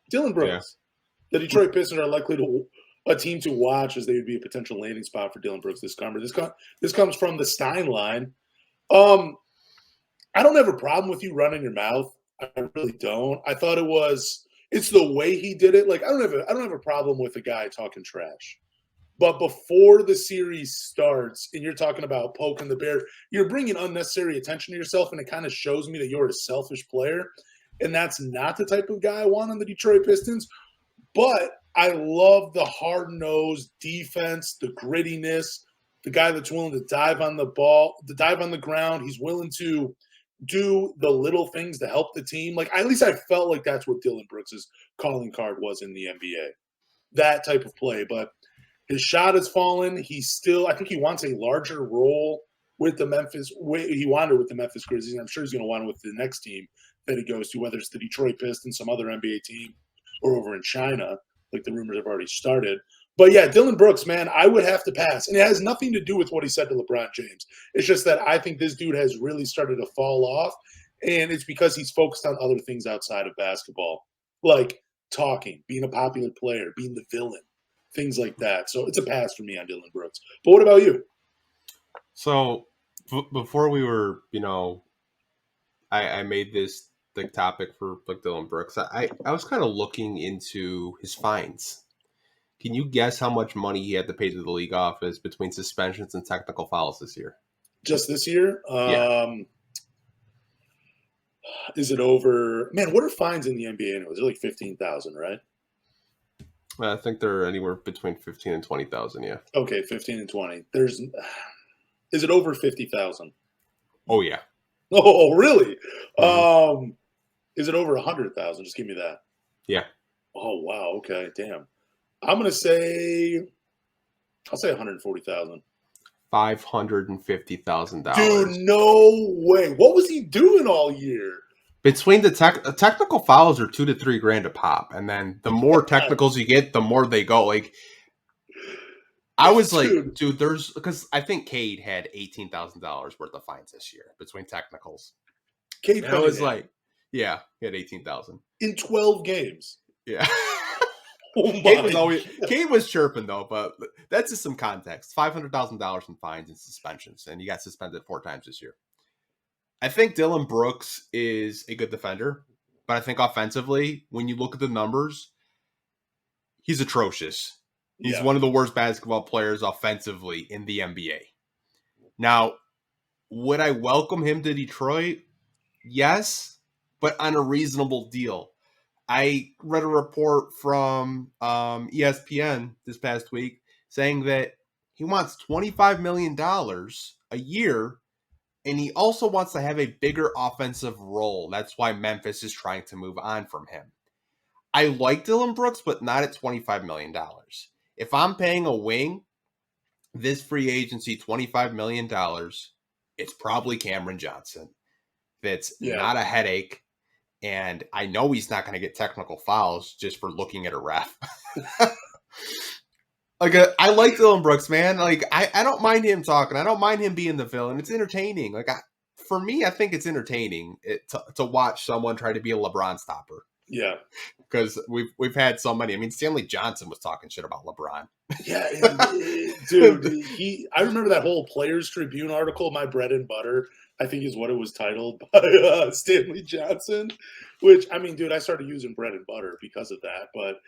Dillon Yeah. Brooks. The Detroit Pistons are likely to a team to watch, as they would be a potential landing spot for Dillon Brooks this summer. This comes from the Stein line. I don't have a problem with you running your mouth. I really don't. I thought it's the way he did it. Like I don't have a problem with a guy talking trash. But before the series starts and you're talking about poking the bear, you're bringing unnecessary attention to yourself, and it kind of shows me that you're a selfish player. And that's not the type of guy I want on the Detroit Pistons. But I love the hard-nosed defense, the grittiness, the guy that's willing to dive on the ball, to dive on the ground. He's willing to do the little things to help the team. Like, at least I felt like that's what Dillon Brooks' calling card was in the NBA. That type of play. But his shot has fallen. I think he wants a larger role with the Memphis. He wanted with the Memphis Grizzlies. And I'm sure he's going to want it with the next team that he goes to, whether it's the Detroit Pistons, some other NBA team, or over in China, like the rumors have already started. But yeah, Dillon Brooks, man, I would have to pass. And it has nothing to do with what he said to LeBron James. It's just that I think this dude has really started to fall off. And it's because he's focused on other things outside of basketball, like talking, being a popular player, being the villain, things like that. So it's a pass for me on Dillon Brooks. But what about you? So before we were, I made this the topic for like Dillon Brooks. I was kind of looking into his fines. Can you guess how much money he had to pay to the league office between suspensions and technical fouls this year? Just this year? Yeah. Is it over? Man, what are fines in the NBA anyway? They're like $15,000, right? I think they're anywhere between 15 and 20,000. Yeah. Okay, 15 and 20. Is it over 50,000? Oh yeah. Oh, really? Mm-hmm. Is it over 100,000? Just give me that. Yeah. Oh wow. Okay. Damn. I'm gonna say. I'll say 140,000. $550,000. Dude, no way. What was he doing all year? Between the technical fouls are $2,000 to $3,000 a pop, and then the more technicals you get, the more they go. Like, I was like, dude, because I think Cade had $18,000 worth of fines this year between technicals. Cade, I was like, yeah, he had 18,000 in 12 games. Yeah. Oh Cade was chirping though, but that's just some context. $500,000 in fines and suspensions, and he got suspended 4 times this year. I think Dillon Brooks is a good defender, but I think offensively, when you look at the numbers, he's atrocious. He's one of the worst basketball players offensively in the NBA. Now, would I welcome him to Detroit? Yes, but on a reasonable deal. I read a report from ESPN this past week saying that he wants $25 million a year, and he also wants to have a bigger offensive role. That's why Memphis is trying to move on from him. I like Dillon Brooks, but not at $25 million. If I'm paying a wing this free agency $25 million, it's probably Cameron Johnson. That's not a headache. And I know he's not going to get technical fouls just for looking at a ref. I like Dillon Brooks, man. Like, I don't mind him talking. I don't mind him being the villain. It's entertaining. Like, for me, I think it's entertaining to watch someone try to be a LeBron stopper. Yeah. Because we've had so many. I mean, Stanley Johnson was talking shit about LeBron. Yeah, dude. I remember that whole Players Tribune article, "My Bread and Butter," I think is what it was titled, by Stanley Johnson. Which, I mean, dude, I started using bread and butter because of that. But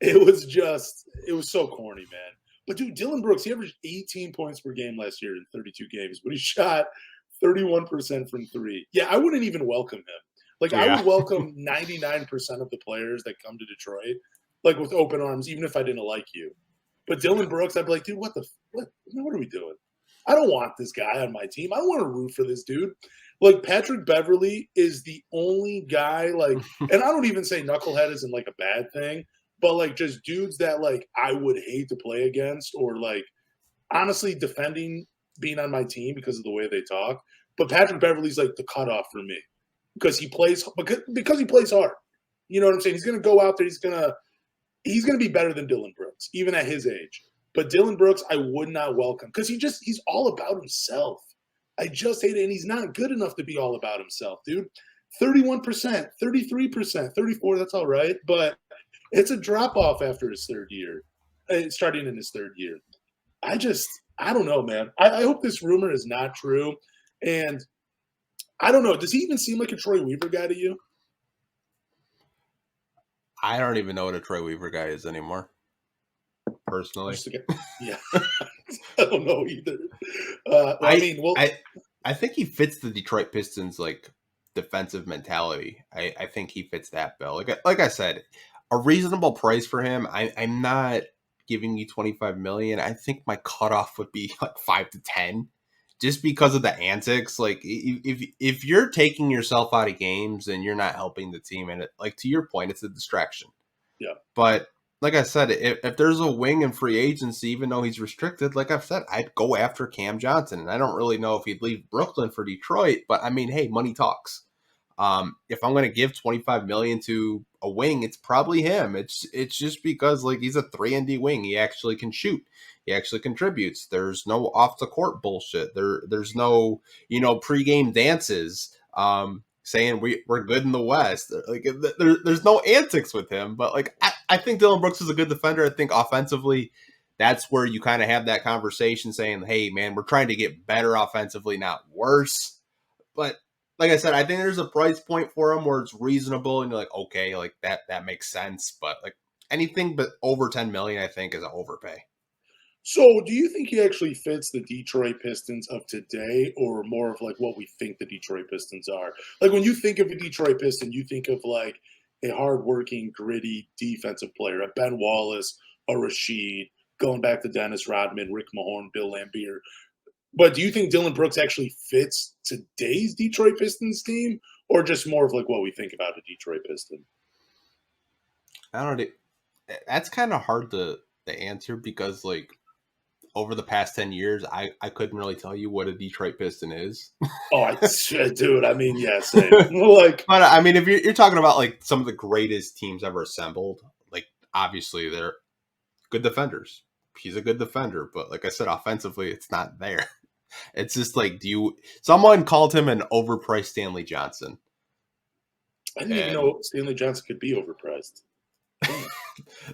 it was so corny, man. But dude, Dillon Brooks, he averaged 18 points per game last year in 32 games, but he shot 31% from 3. Yeah, I wouldn't even welcome him. Like, I would welcome 99% of the players that come to Detroit, like, with open arms, even if I didn't like you. But Dillon Brooks, I'd be like, dude, what are we doing? I don't want this guy on my team. I don't want to root for this dude. Like, Patrick Beverley is the only guy, like, and I don't even say knucklehead isn't, like, a bad thing, but, like, just dudes that, like, I would hate to play against or, like, honestly defending being on my team because of the way they talk. But Patrick Beverley's, like, the cutoff for me. Because he plays hard. You know what I'm saying? He's going to go out there. He's going to be better than Dillon Brooks, even at his age. But Dillon Brooks, I would not welcome because he's all about himself. I just hate it, and he's not good enough to be all about himself, dude. 31%, 33%, 34%, that's all right. But It's a drop-off after his third year, starting in his third year. I don't know, man. I hope this rumor is not true. And I don't know. Does he even seem like a Troy Weaver guy to you? I don't even know what a Troy Weaver guy is anymore, personally. Yeah. I don't know either. I think he fits the Detroit Pistons, like, defensive mentality. I think he fits that bill. Like I said, a reasonable price for him. I'm not giving you $25 million. I think my cutoff would be like 5 to 10, just because of the antics. Like, if you're taking yourself out of games and you're not helping the team, and like, to your point, it's a distraction. Yeah. But like I said, if there's a wing in free agency, even though he's restricted, like I've said, I'd go after Cam Johnson. And I don't really know if he'd leave Brooklyn for Detroit, but I mean, hey, money talks. If I'm going to give $25 million to a wing, it's probably him. It's just because, like, he's a 3-and-D wing. He actually can shoot. He actually contributes. There's no off the court bullshit. There's no, pregame dances, saying we're good in the West. Like, there's no antics with him. But, like, I think Dillon Brooks is a good defender. I think offensively, that's where you kind of have that conversation saying, hey, man, we're trying to get better offensively, not worse. But like I said, I think there's a price point for him where it's reasonable and you're like, okay, like that makes sense. But like anything but over 10 million, I think, is an overpay. So do you think he actually fits the Detroit Pistons of today, or more of like what we think the Detroit Pistons are? Like, when you think of a Detroit Piston, you think of like a hardworking, gritty defensive player, a Ben Wallace, a Rashid, going back to Dennis Rodman, Rick Mahorn, Bill Laimbeer. But do you think Dillon Brooks actually fits today's Detroit Pistons team, or just more of like what we think about a Detroit Piston? I don't know. That's kind of hard to answer because, like, over the past 10 years, I couldn't really tell you what a Detroit Piston is. Oh, dude. I mean, yeah, same. Like, but I mean, if you're talking about like some of the greatest teams ever assembled, like, obviously they're good defenders. He's a good defender, but like I said, offensively, it's not there. It's just like, someone called him an overpriced Stanley Johnson. I didn't even know Stanley Johnson could be overpriced.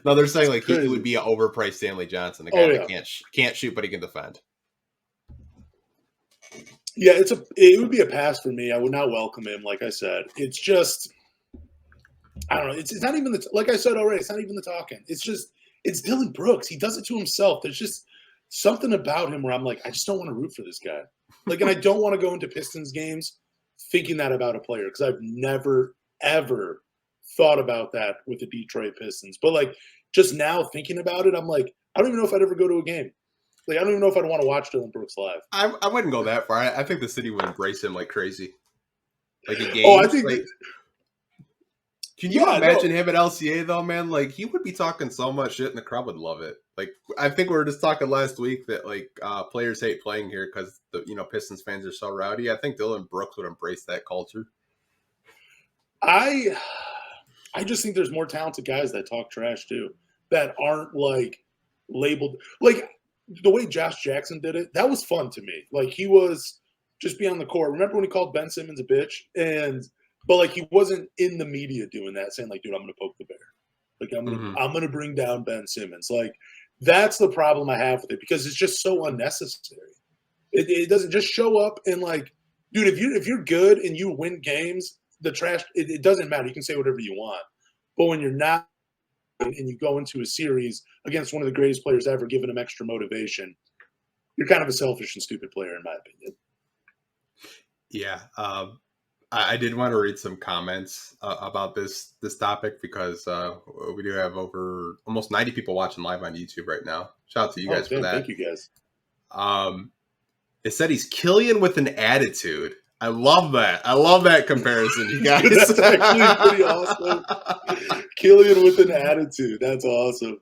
No, they're saying like he would be an overpriced Stanley Johnson, the guy that can't shoot but he can defend. Yeah, it would be a pass for me. I would not welcome him. Like I said, it's just, I don't know. It's not even like I said already. It's not even the talking. It's Dillon Brooks. He does it to himself. There's just something about him where I'm like, I just don't want to root for this guy. Like, and I don't want to go into Pistons games thinking that about a player, because I've never, ever thought about that with the Detroit Pistons. But like, just now thinking about it, I'm like, I don't even know if I'd ever go to a game. Like, I don't even know if I'd want to watch Dillon Brooks live. I wouldn't go that far. I think the city would embrace him like crazy. Like a game. Oh, I think. Like, can you imagine him at LCA though, man? Like, he would be talking so much shit and the crowd would love it. Like, I think we were just talking last week that like players hate playing here because the Pistons fans are so rowdy. I think Dillon Brooks would embrace that culture. I just think there's more talented guys that talk trash too, that aren't like labeled like the way Josh Jackson did it. That was fun to me. Like, he was just be on the court. Remember when he called Ben Simmons a bitch? But like, he wasn't in the media doing that, saying like, dude, I'm going to poke the bear. Like, I'm going to bring down Ben Simmons. Like, that's the problem I have with it, because it's just so unnecessary. It doesn't just show up and like, dude, if you're good and you win games, the trash, it doesn't matter. You can say whatever you want. But when you're not and you go into a series against one of the greatest players ever, giving him extra motivation, you're kind of a selfish and stupid player, in my opinion. Yeah. I did want to read some comments about this topic, because we do have over almost 90 people watching live on YouTube right now. Shout out to you guys for that. Thank you guys. It said he's Killian with an attitude. I love that. I love that comparison, you guys. That's actually pretty awesome. Killian with an attitude. That's awesome.